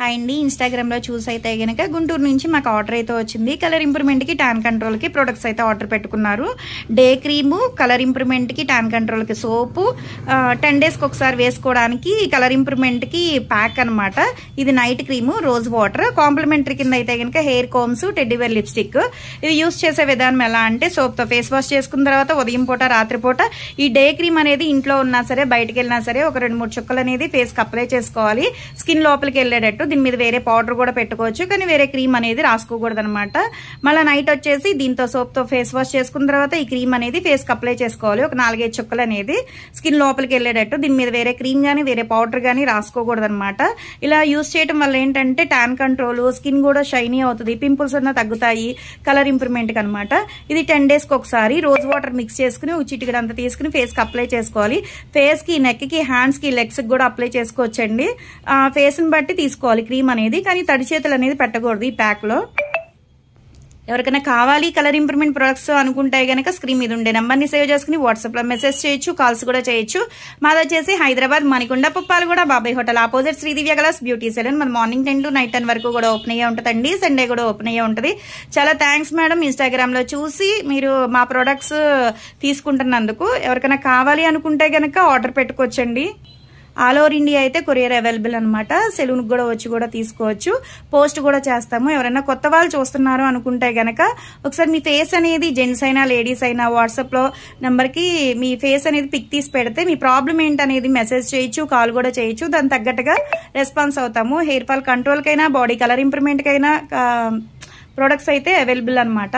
Hi అండి, ఇన్స్టాగ్రామ్లో చూసి అయితే కనుక గుంటూరు నుంచి మాకు ఆర్డర్ అయితే వచ్చింది. కలర్ ఇంప్రూవ్మెంట్కి ట్యాన్ కంట్రోల్కి ప్రొడక్ట్స్ అయితే ఆర్డర్ పెట్టుకున్నారు. డే క్రీము, కలర్ ఇంప్రూవ్మెంట్కి ట్యాన్ కంట్రోల్కి సోపు, 10 డేస్కి ఒకసారి వేసుకోవడానికి కలర్ ఇంప్రూవ్మెంట్కి ప్యాక్ అనమాట. ఇది night cream, rose water. Complimentary కింద అయితే కనుక హెయిర్ కోమ్స్, టెడ్డీవేర్ లిప్స్టిక్. ఇది యూస్ చేసే విధానం ఎలా అంటే సోప్తో ఫేస్ వాష్ చేసుకున్న తర్వాత ఉదయం పూట రాత్రిపూట ఈ డే క్రీమ్ అనేది ఇంట్లో ఉన్నా సరే బయటకు వెళ్ళినా సరే ఒక 2-3 చుక్కలు అనేది ఫేస్కి అప్లై చేసుకోవాలి. స్కిన్ లోపలికి వెళ్ళేటట్టు. దీని మీద వేరే పౌడర్ కూడా పెట్టుకోవచ్చు, కానీ వేరే క్రీమ్ అనేది రాసుకోకూడదు అనమాట. మళ్ళీ నైట్ వచ్చేసి దీంతో సోప్తో ఫేస్ వాష్ చేసుకున్న తర్వాత ఈ క్రీమ్ అనేది ఫేస్కి అప్లై చేసుకోవాలి. ఒక 4-5 చుక్కలు అనేది స్కిన్ లోపలికి వెళ్ళేటట్టు. దీని మీద వేరే క్రీమ్ కానీ వేరే పౌడర్ కానీ రాసుకోకూడదు అనమాట. ఇలా యూస్ చేయడం వల్ల ఏంటంటే ట్యాన్ కంట్రోల్, స్కిన్ కూడా షైనీ అవుతుంది, పింపుల్స్ అన్నా తగ్గుతాయి కలర్ ఇంప్రూవ్మెంట్కి అనమాట. ఇది 10 డేస్కి ఒకసారి రోజ్ వాటర్ మిక్స్ చేసుకుని చిటికెడు అంతా తీసుకుని ఫేస్కి అప్లై చేసుకోవాలి. ఫేస్కి, నెక్కి, హ్యాండ్స్కి, లెగ్స్కి కూడా అప్లై చేసుకోవచ్చండి. ఫేస్ని బట్టి తీసుకోవాలి క్రీమ్ అనేది, కానీ తడి చేతులు అనేది పెట్టకూడదు ఈ ప్యాక్లో. ఎవరికైనా కావాలి కలర్ ఇంప్రూవ్మెంట్ ప్రొడక్ట్స్ అనుకుంటే గనక స్క్రీన్ మీద ఉండే నెంబర్ని సేవ్ చేసుకుని వాట్సాప్లో మెసేజ్ చేయొచ్చు, కాల్స్ కూడా చేయొచ్చు. మాది వచ్చేసి Hyderabad Manikonda Puppalaguda Babai hotel opposite Sridivya colours beauty salon. మన మార్నింగ్ 10 to నైట్ 10 వరకు కూడా ఓపెన్ అయ్యే ఉంటుందండి. సండే కూడా ఓపెన్ అయ్యే ఉంటుంది. చాలా థ్యాంక్స్ మేడం, ఇన్స్టాగ్రామ్లో చూసి మీరు మా ప్రొడక్ట్స్ తీసుకుంటున్నందుకు. ఎవరికైనా కావాలి అనుకుంటే గనక ఆర్డర్ పెట్టుకోవచ్చండి. ఆల్ ఓవర్ ఇండియా అయితే కొరియర్ అవైలబుల్ అనమాట. సెలూన్కి కూడా వచ్చి కూడా తీసుకోవచ్చు, పోస్ట్ కూడా చేస్తాము. ఎవరైనా కొత్త వాళ్ళు చూస్తున్నారు అనుకుంటే గనక ఒకసారి మీ ఫేస్ అనేది జెంట్స్ అయినా లేడీస్ అయినా వాట్సాప్లో నెంబర్కి మీ ఫేస్ అనేది పిక్ తీసి పెడితే మీ ప్రాబ్లం ఏంటనేది మెసేజ్ చేయొచ్చు, కాల్ కూడా చేయొచ్చు. దాని తగ్గట్టుగా రెస్పాన్స్ అవుతాము. హెయిర్ ఫాల్ కంట్రోల్కైనా బాడీ కలర్ ఇంప్రూవ్మెంట్కైనా ప్రొడక్ట్స్ అయితే అవైలబుల్ అనమాట.